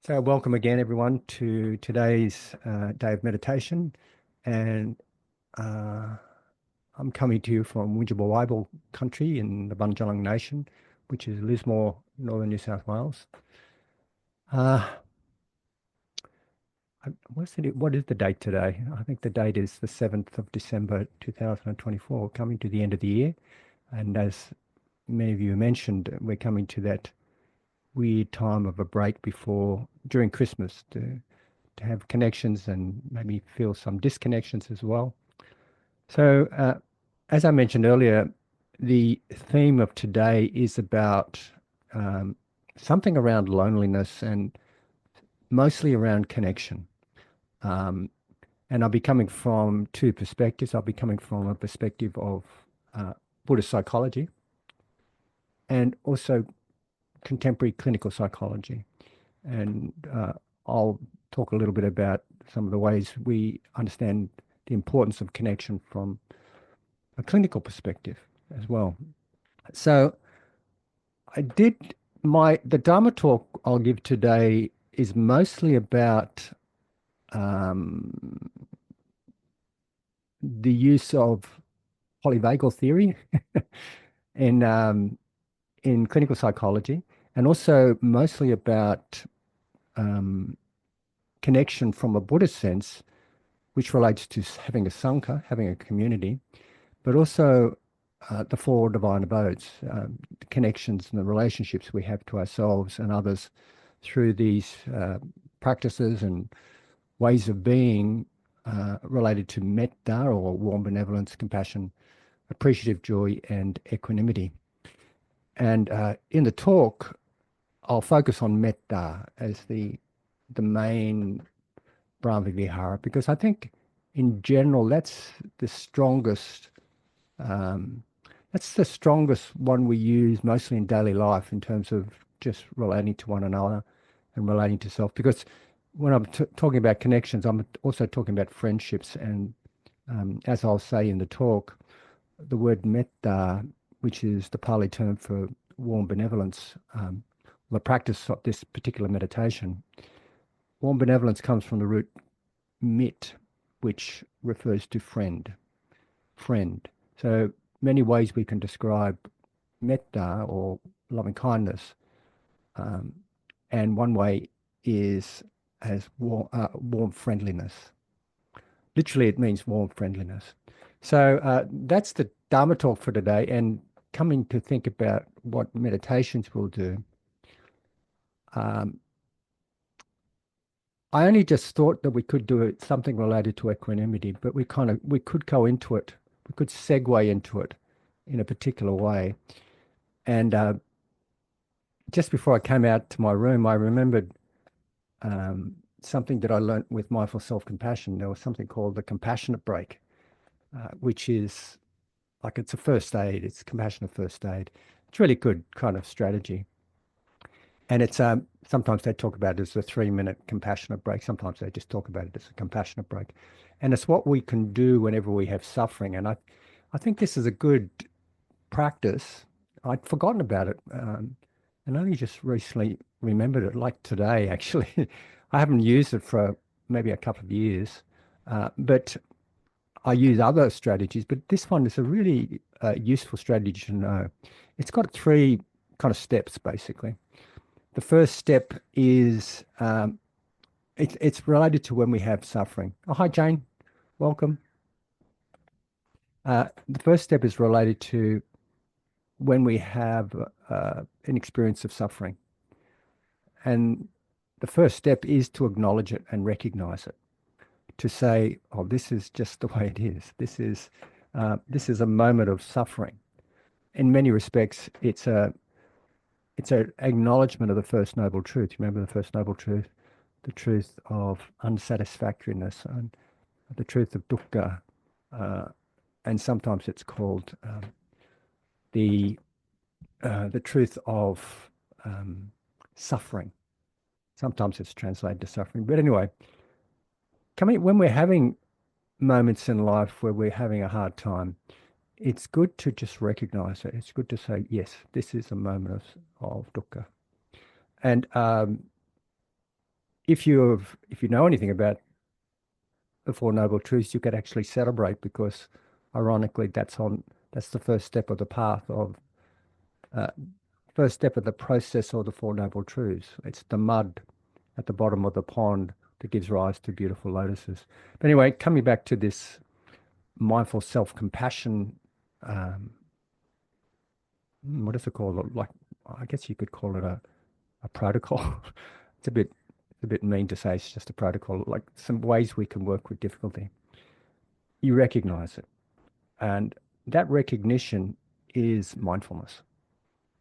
So welcome again, everyone, to today's day of meditation. And uh, I'm coming to you from Widjabul country in the Bundjalung Nation, which is Lismore, northern New South Wales. Uh, what is the date today? I think the date is the 7th of December 2024, coming to the end of the year. And as many of you mentioned, we're coming to that weird time of a break during Christmas to have connections and maybe feel some disconnections as well. So, as I mentioned earlier, the theme of today is about um, something around loneliness and mostly around connection. Um, and I'll be coming from two perspectives. I'll be coming from a perspective of Buddhist psychology and also contemporary clinical psychology. And I'll talk a little bit about some of the ways we understand the importance of connection from a clinical perspective as well. So I did the Dharma talk I'll give today is mostly about um, the use of polyvagal theory in in clinical psychology, and also mostly about um, connection from a Buddhist sense, which relates to having a sangha, having a community, but also the four divine abodes, the connections and the relationships we have to ourselves and others through these practices and ways of being related to mettā, or warm benevolence, compassion, appreciative joy, and equanimity. And in the talk, I'll focus on mettā as the main Brahmavihara, because I think in general um, that's the strongest one we use mostly in daily life in terms of just relating to one another and relating to self. Because when I'm talking about connections, I'm also talking about friendships. And as I'll say in the talk, the word mettā, which is the Pali term for warm benevolence, the practice of this particular meditation, warm benevolence comes from the root mit, which refers to friend. So many ways we can describe mettā, or loving kindness, um, and one way is as warm friendliness. Literally, it means warm friendliness. So that's the Dharma talk for today. And coming to think about what meditations will do, um, I only just thought that we could do something related to equanimity, but we could go into it. We could segue into it in a particular way. And just before I came out to my room, I remembered something that I learnt with mindful self-compassion. There was something called the compassionate break, which is like it's a first aid. It's compassionate first aid. It's really good kind of strategy. And it's sometimes they talk about it as a 3-minute compassionate break. Sometimes they just talk about it as a compassionate break. And it's what we can do whenever we have suffering. And I think this is a good practice. I'd forgotten about it and only just recently remembered it, like today, actually. I haven't used it for maybe a couple of years, but I use other strategies. But this one is a really useful strategy to know. It's got 3 kind of steps, basically. The first step is it's related to when we have suffering. Oh, hi, Jane. Welcome. The first step is related to when we have an experience of suffering. And the first step is to acknowledge it and recognize it, to say, oh, this is just the way it is. This is a moment of suffering. In many respects, it's an acknowledgement of the first noble truth. You remember the first noble truth? The truth of unsatisfactoriness and the truth of dukkha. And sometimes it's called the truth of suffering. Sometimes it's translated to suffering. But anyway, when we're having moments in life where we're having a hard time, it's good to just recognize it. It's good to say, yes, this is a moment of dukkha. And if you know anything about the Four Noble Truths, you could actually celebrate because, ironically, that's the first step of the path of uh, first step of the process of the Four Noble Truths. It's the mud at the bottom of the pond that gives rise to beautiful lotuses. But anyway, coming back to this mindful self-compassion, um, what is it called? Like, I guess you could call it a protocol. It's a bit mean to say it's just a protocol, like some ways we can work with difficulty. You recognize it. And that recognition is mindfulness.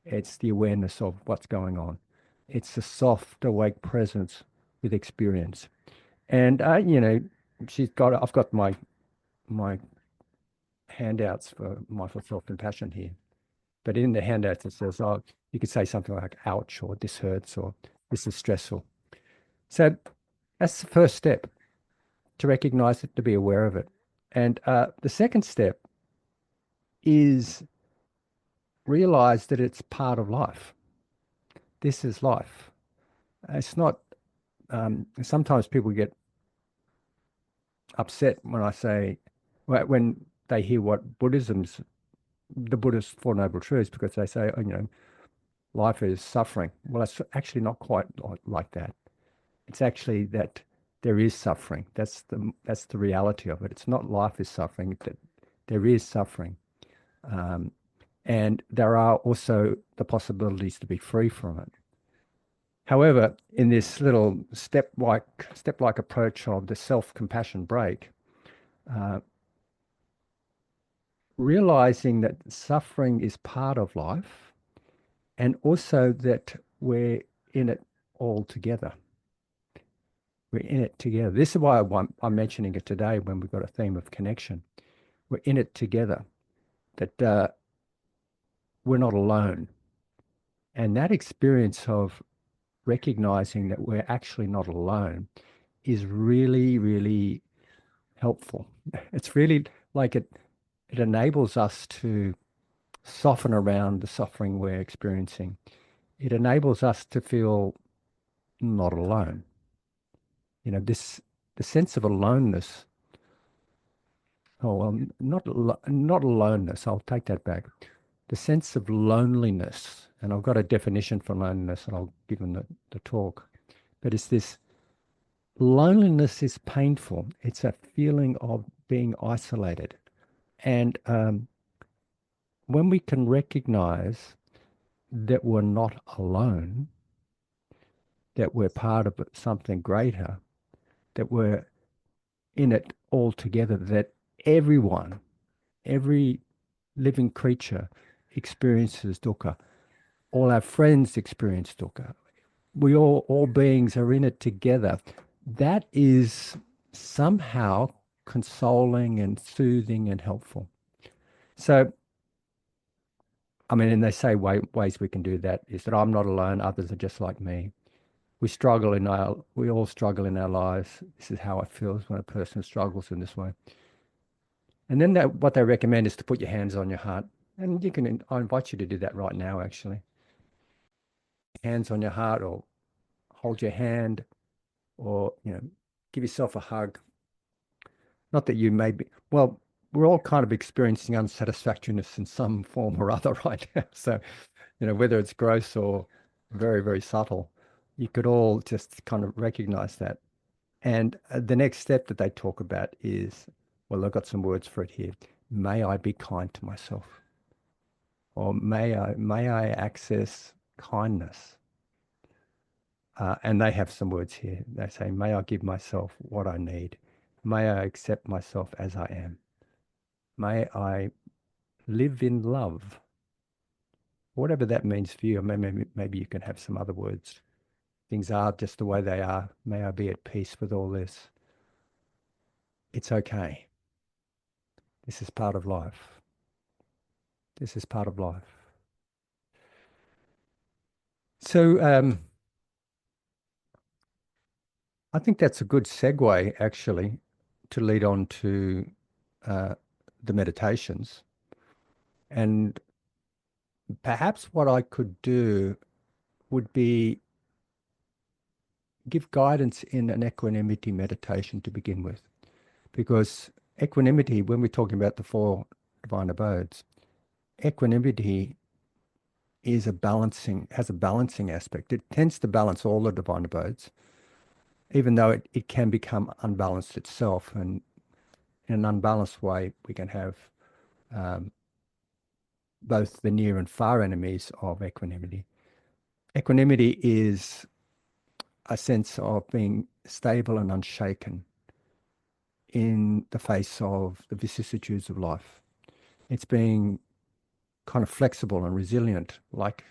It's the awareness of what's going on. It's the soft, awake presence with experience. And I've got my handouts for mindful self-compassion here. But in the handouts it says, oh, you could say something like ouch or this hurts or this is stressful. So that's the first step, to recognize it, to be aware of it. And the second step is realize that it's part of life. This is life. It's not, sometimes people get upset when I say, when they hear what the Buddhist Four Noble Truths, because they say, oh, life is suffering. Well, it's actually not quite like that. It's actually that there is suffering. That's the reality of it. It's not life is suffering, that there is suffering. Um, and there are also the possibilities to be free from it. However, in this little step-like approach of the self-compassion break, uh, realizing that suffering is part of life and also that we're in it all together. We're in it together. This is why I'm mentioning it today when we've got a theme of connection. We're in it together, that we're not alone. And that experience of recognizing that we're actually not alone is really, really helpful. It's really like it enables us to soften around the suffering we're experiencing. It enables us to feel not alone. The sense of aloneness. Oh, well, not aloneness. I'll take that back. The sense of loneliness, and I've got a definition for loneliness, and I'll give them the talk. But it's this loneliness is painful. It's a feeling of being isolated. And when we can recognize that we're not alone, that we're part of something greater, that we're in it all together, that every living creature experiences dukkha. All our friends experience dukkha. All beings are in it together. That is somehow consoling and soothing and helpful. So, I mean, and they say ways we can do that is that I'm not alone, others are just like me. We all struggle in our lives. This is how it feels when a person struggles in this way. And then what they recommend is to put your hands on your heart. And I invite you to do that right now, actually. Hands on your heart, or hold your hand, or, give yourself a hug. Not that you may be, well, we're all kind of experiencing unsatisfactoriness in some form or other right now. So, whether it's gross or very, very subtle, you could all just kind of recognize that. And the next step that they talk about is, well, I've got some words for it here. May I be kind to myself, or may I access kindness. And they have some words here. They say, may I give myself what I need. May I accept myself as I am. May I live in love. Whatever that means for you. Maybe you can have some other words. Things are just the way they are. May I be at peace with all this. It's okay. This is part of life. This is part of life. So I think that's a good segue, actually, to lead on to uh, the meditations. And perhaps what I could do would be give guidance in an equanimity meditation to begin with. Because equanimity, when we're talking about the four divine abodes, equanimity has a balancing aspect. It tends to balance all the divine abodes, even though it can become unbalanced itself. And in an unbalanced way, we can have um, both the near and far enemies of equanimity. Equanimity is a sense of being stable and unshaken in the face of the vicissitudes of life. It's being kind of flexible and resilient, like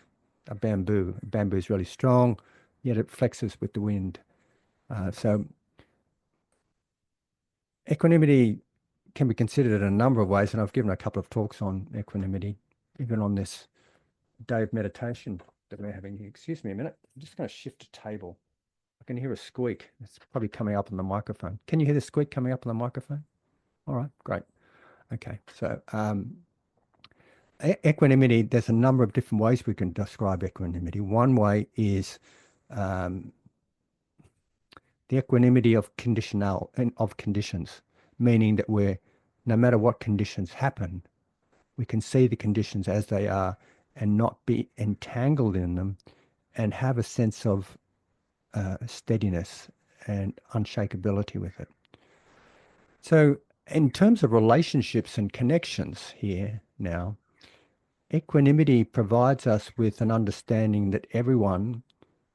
a bamboo. Bamboo is really strong, yet it flexes with the wind. So equanimity can be considered in a number of ways, and I've given a couple of talks on equanimity, even on this day of meditation that we're having here. Excuse me a minute. I'm just going to shift a table. I can hear a squeak. It's probably coming up on the microphone. Can you hear the squeak coming up on the microphone? All right, great. Okay, so equanimity, there's a number of different ways we can describe equanimity. One way is um, the equanimity of conditions, meaning that no matter what conditions happen, we can see the conditions as they are and not be entangled in them, and have a sense of steadiness and unshakability with it. So, in terms of relationships and connections here now, equanimity provides us with an understanding that everyone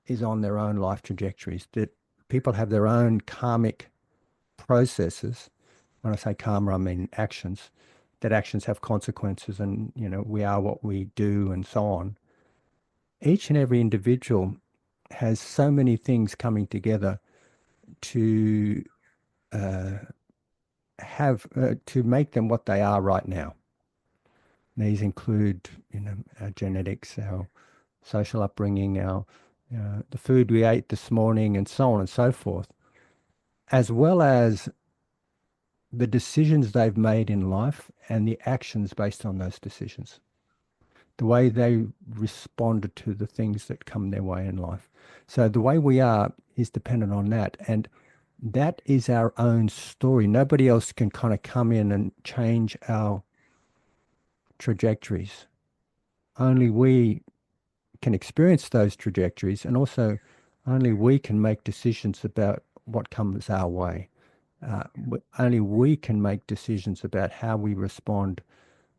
is on their own life trajectories, that people have their own karmic processes. When I say karma, I mean actions, that actions have consequences, and, we are what we do and so on. Each and every individual has so many things coming together to to make them what they are right now. These include, our genetics, our social upbringing, our the food we ate this morning, and so on and so forth, as well as the decisions they've made in life and the actions based on those decisions, the way they responded to the things that come their way in life. So the way we are is dependent on that. And that is our own story. Nobody else can kind of come in and change our trajectories. Only we can experience those trajectories, and also only we can make decisions about what comes our way. Only we can make decisions about how we respond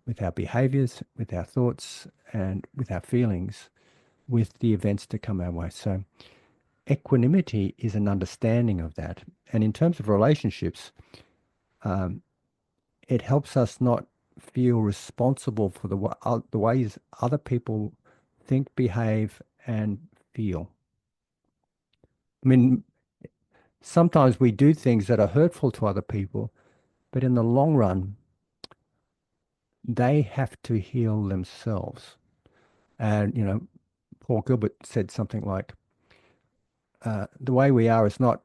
with our behaviors, with our thoughts, and with our feelings, with the events that come our way. So equanimity is an understanding of that. And in terms of relationships, it helps us not feel responsible for the ways other people think, behave, and feel. I mean, sometimes we do things that are hurtful to other people, but in the long run, they have to heal themselves. And, Paul Gilbert said something like, the way we are is not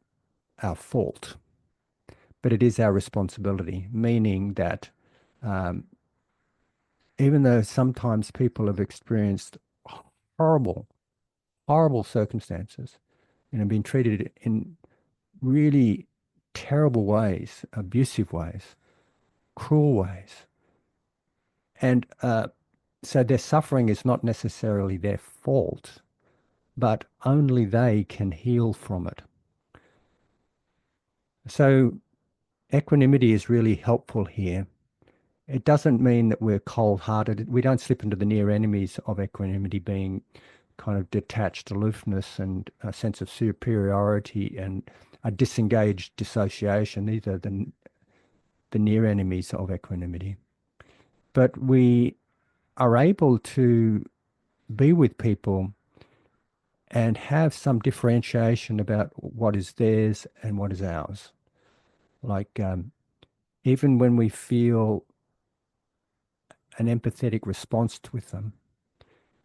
our fault, but it is our responsibility, meaning that um, even though sometimes people have experienced horrible, horrible circumstances, been treated in really terrible ways, abusive ways, cruel ways. And so their suffering is not necessarily their fault, but only they can heal from it. So equanimity is really helpful here. It doesn't mean that we're cold-hearted. We don't slip into the near enemies of equanimity, being kind of detached aloofness and a sense of superiority and a disengaged dissociation. These are the near enemies of equanimity. But we are able to be with people and have some differentiation about what is theirs and what is ours. Like even when we feel an empathetic response with them,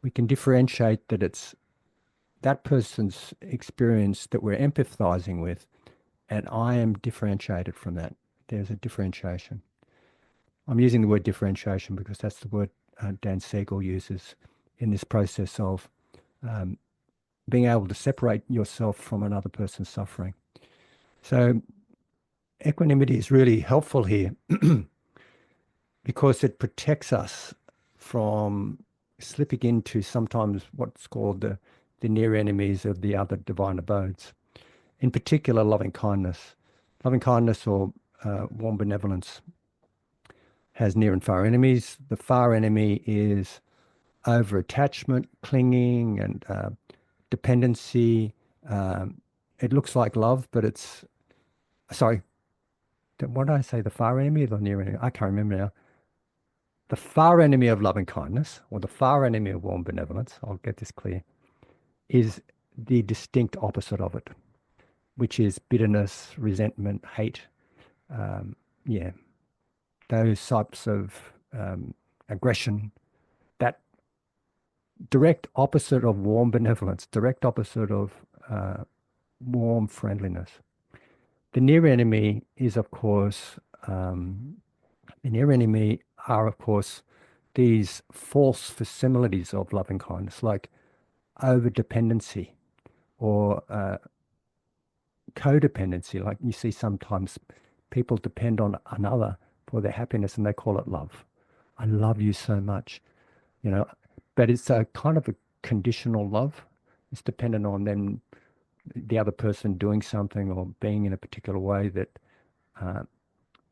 we can differentiate that it's that person's experience that we're empathizing with, and I am differentiated from that. There's a differentiation. I'm using the word differentiation because that's the word Dan Siegel uses in this process of being able to separate yourself from another person's suffering. So equanimity is really helpful here because it protects us from slipping into sometimes what's called the near enemies of the other divine abodes. In particular, loving kindness. Loving kindness or warm benevolence has near and far enemies. The far enemy is over attachment, clinging, and dependency. It looks like love, but it's, sorry, what did I say? The far enemy or the near enemy? I can't remember now. The far enemy of loving kindness, or the far enemy of warm benevolence, I'll get this clear, is the distinct opposite of it, which is bitterness, resentment, hate. Yeah, those types of aggression, that direct opposite of warm benevolence, direct opposite of warm friendliness. The near enemy is, of course, the near enemy are, of course, these false facsimilities of loving kindness, like over dependency or codependency. Like you see sometimes people depend on another for their happiness and they call it love. I love you so much, you know, but it's a kind of a conditional love. It's dependent on them, the other person doing something or being in a particular way that uh,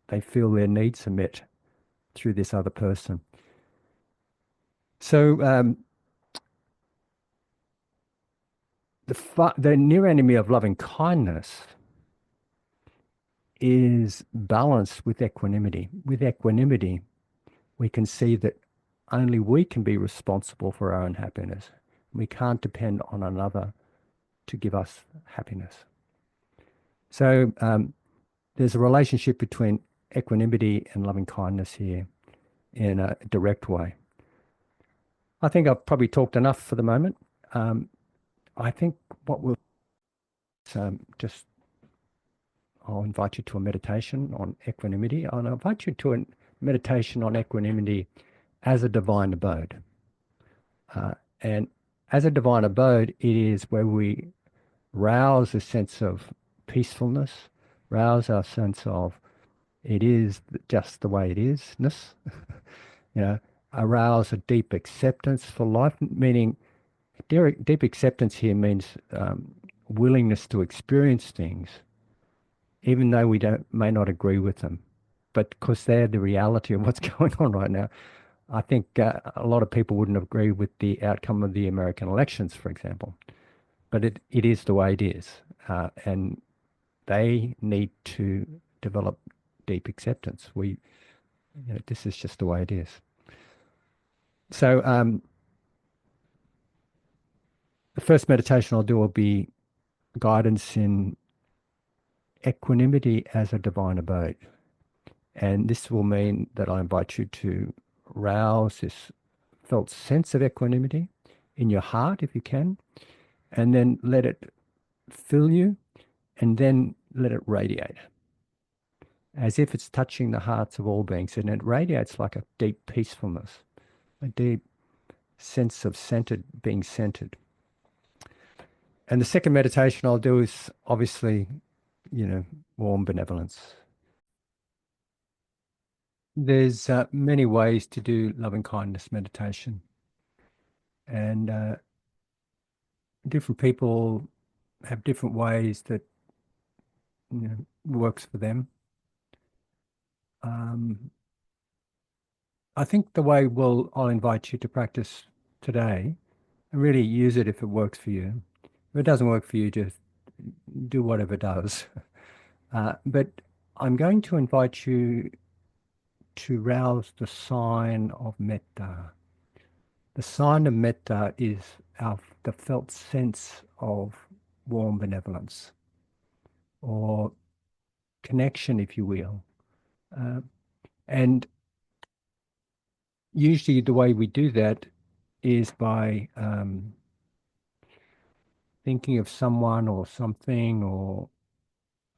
they feel their needs are met through this other person. So the near enemy of loving kindness is balanced with equanimity. With equanimity, we can see that only we can be responsible for our own happiness. We can't depend on another to give us happiness. So there's a relationship between equanimity and loving kindness here in a direct way. I think I've probably talked enough for the moment. I think what we'll just I'll invite you to a meditation on equanimity. I'll invite you to a meditation on equanimity as a divine abode. And as a divine abode, it is where we rouse a sense of peacefulness, rouse our sense of it is just the way it is-ness, you know, arouse a deep acceptance for life, meaning deep acceptance here means willingness to experience things, even though we may not agree with them, but because they're the reality of what's going on right now. I think a lot of people wouldn't agree with the outcome of the American elections, for example, but it is the way it is, and they need to develop deep acceptance. This is just the way it is. So the first meditation I'll do will be guidance in equanimity as a divine abode. And this will mean that I invite you to rouse this felt sense of equanimity in your heart, if you can, and then let it fill you, and then let it radiate as if it's touching the hearts of all beings. And it radiates like a deep peacefulness, a deep sense of being centered. And the second meditation I'll do is obviously, warm benevolence. There's many ways to do loving kindness meditation, and different people have different ways that works for them. I think the way I'll invite you to practice today, and really use it if it works for you. If it doesn't work for you, just do whatever does. But I'm going to invite you to rouse the sign of mettā. The sign of mettā is the felt sense of warm benevolence or connection, if you will. And usually the way we do that is by thinking of someone or something or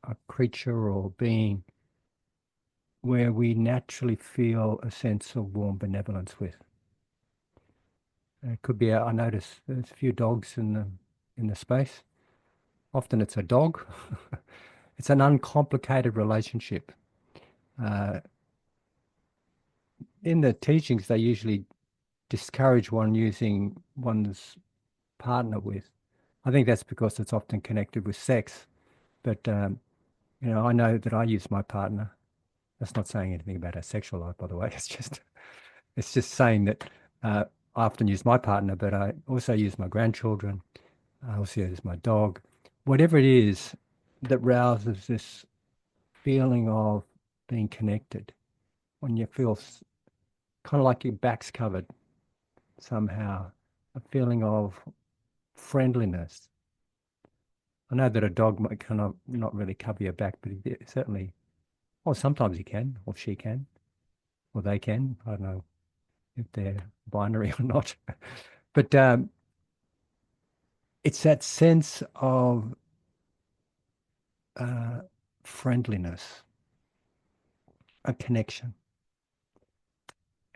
a creature or being where we naturally feel a sense of warm benevolence with. It could be, I notice there's a few dogs in in the space. Often it's a dog. It's an uncomplicated relationship. Uh, in the teachings, they usually discourage one using one's partner with. I think that's because it's often connected with sex. But I know that I use my partner. That's not saying anything about our sexual life, by the way. It's just saying that I often use my partner, but I also use my grandchildren. I also use my dog. Whatever it is that rouses this feeling of being connected, when you feel kind of like your back's covered somehow, a feeling of friendliness. I know that a dog might kind of not really cover your back, but certainly, or sometimes he can, or she can, or they can. I don't know if they're binary or not. But it's that sense of uh, friendliness, a connection.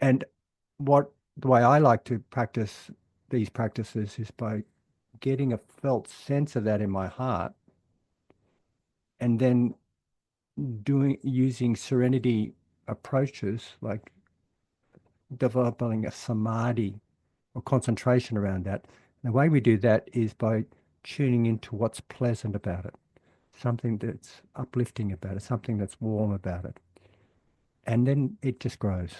And the way I like to practice these practices is by getting a felt sense of that in my heart, and then using serenity approaches like developing a samadhi or concentration around that. And the way we do that is by tuning into what's pleasant about it, something that's uplifting about it, something that's warm about it. And then it just grows.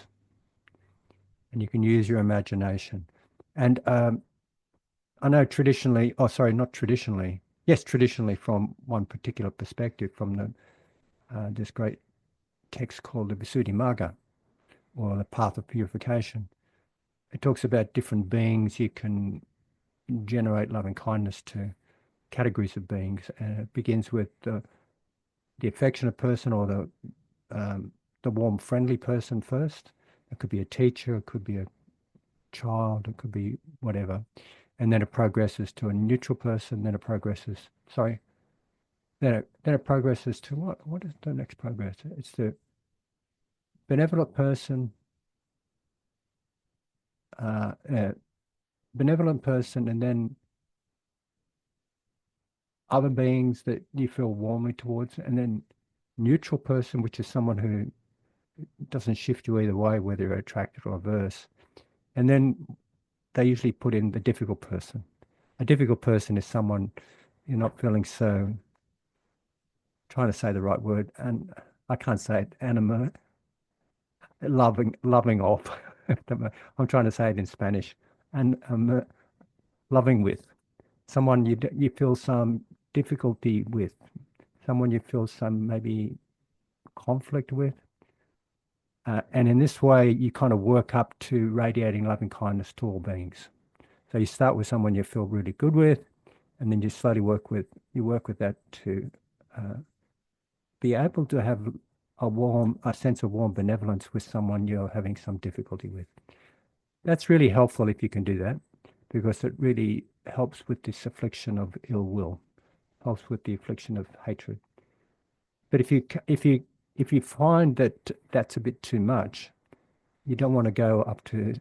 And you can use your imagination. And I know traditionally, oh, sorry, not traditionally. Yes, traditionally from one particular perspective, from this great text called the Visuddhimagga, or the Path of Purification. It talks about different beings you can generate loving kindness to, categories of beings. And it begins with the affectionate person, or the warm, friendly person first. It could be a teacher, it could be a child, it could be whatever. And then it progresses to a neutral person, then it progresses, sorry, then it progresses to what? What is the next progress? It's the benevolent person, uh, uh, benevolent person, and then other beings that you feel warmly towards, and then neutral person, which is someone who doesn't shift you either way, whether you're attracted or averse. And then they usually put in the difficult person. A difficult person is someone you're not feeling so, trying to say the right word, and I can't say it, loving off. I'm trying to say it in Spanish, and loving with someone you feel some difficulty with, someone you feel some maybe conflict with. And in this way, you kind of work up to radiating loving kindness to all beings. So you start with someone you feel really good with, and then you slowly work with that to uh, be able to have a sense of warm benevolence with someone you're having some difficulty with. That's really helpful if you can do that, because it really helps with this affliction of ill will, helps with the affliction of hatred. But if you find that that's a bit too much, you don't want to go up to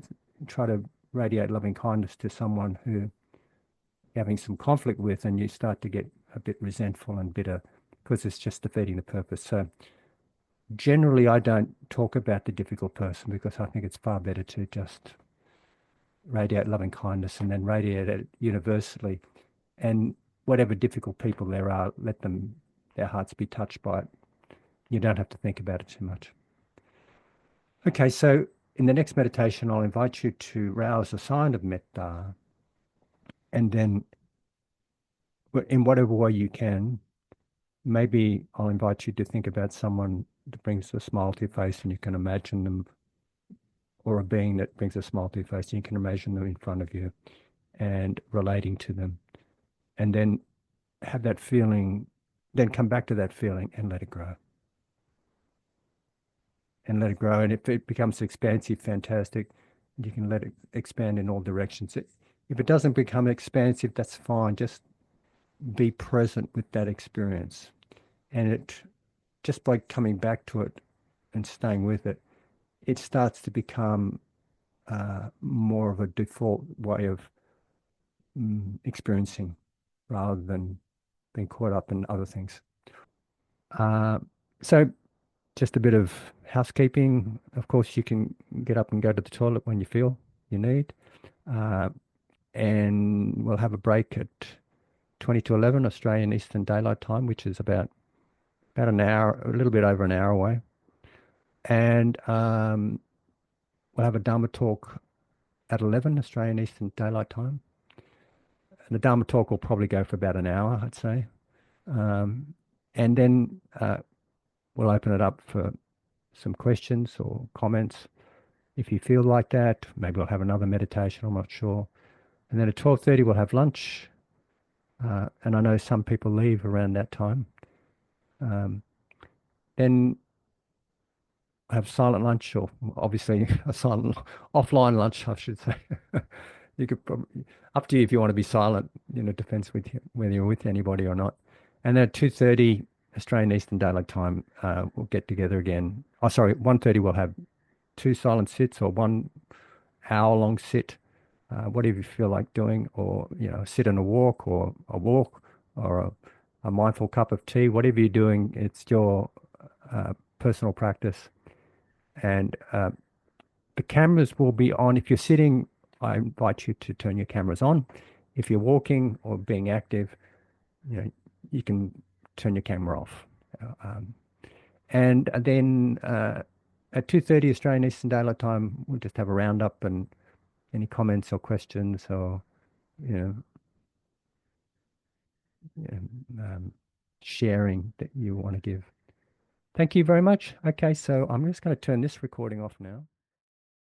try to radiate loving kindness to someone who you're having some conflict with, and you start to get a bit resentful and bitter because it's just defeating the purpose. So generally, I don't talk about the difficult person, because I think it's far better to just radiate loving kindness and then radiate it universally. And whatever difficult people there are, let their hearts be touched by it. You don't have to think about it too much. Okay, so in the next meditation, I'll invite you to rouse a sign of mettā, and then in whatever way you can, maybe I'll invite you to think about someone that brings a smile to your face, and you can imagine them, or a being that brings a smile to your face, and you can imagine them in front of you and relating to them. And then have that feeling, then come back to that feeling and let it grow. And let it grow. And if it becomes expansive, fantastic. You can let it expand in all directions. If it doesn't become expansive, that's fine. Just be present with that experience. And it, just by coming back to it and staying with it, it starts to become more of a default way of experiencing rather than being caught up in other things. Uh, so just a bit of housekeeping. Of course, you can get up and go to the toilet when you feel you need. Uh, and we'll have a break at 20 to 11 Australian Eastern Daylight Time, which is about an hour, a little bit over an hour away. And we'll have a Dharma talk at 11 Australian Eastern Daylight Time. And the Dharma talk will probably go for about an hour, I'd say. And then we'll open it up for some questions or comments if you feel like that. Maybe we'll have another meditation, I'm not sure. And then at 12:30 we'll have lunch. And I know some people leave around that time. Then have silent lunch, or obviously a silent offline lunch, I should say. You could probably, up to you if you want to be silent, depends with whether you're with anybody or not. And then at 2:30 Australian Eastern Daylight Time, we'll get together again. Oh, sorry, 1:30 we'll have two silent sits or 1 hour long sit, whatever you feel like doing, or, sit and a walk or a mindful cup of tea, whatever you're doing, it's your personal practice. And the cameras will be on. If you're sitting, I invite you to turn your cameras on. If you're walking or being active, you can turn your camera off. And then at 2:30 Australian Eastern Daylight Time, we'll just have a roundup and any comments or questions or, you know, sharing that you want to give. Thank you very much. Okay, so I'm just going to turn this recording off now.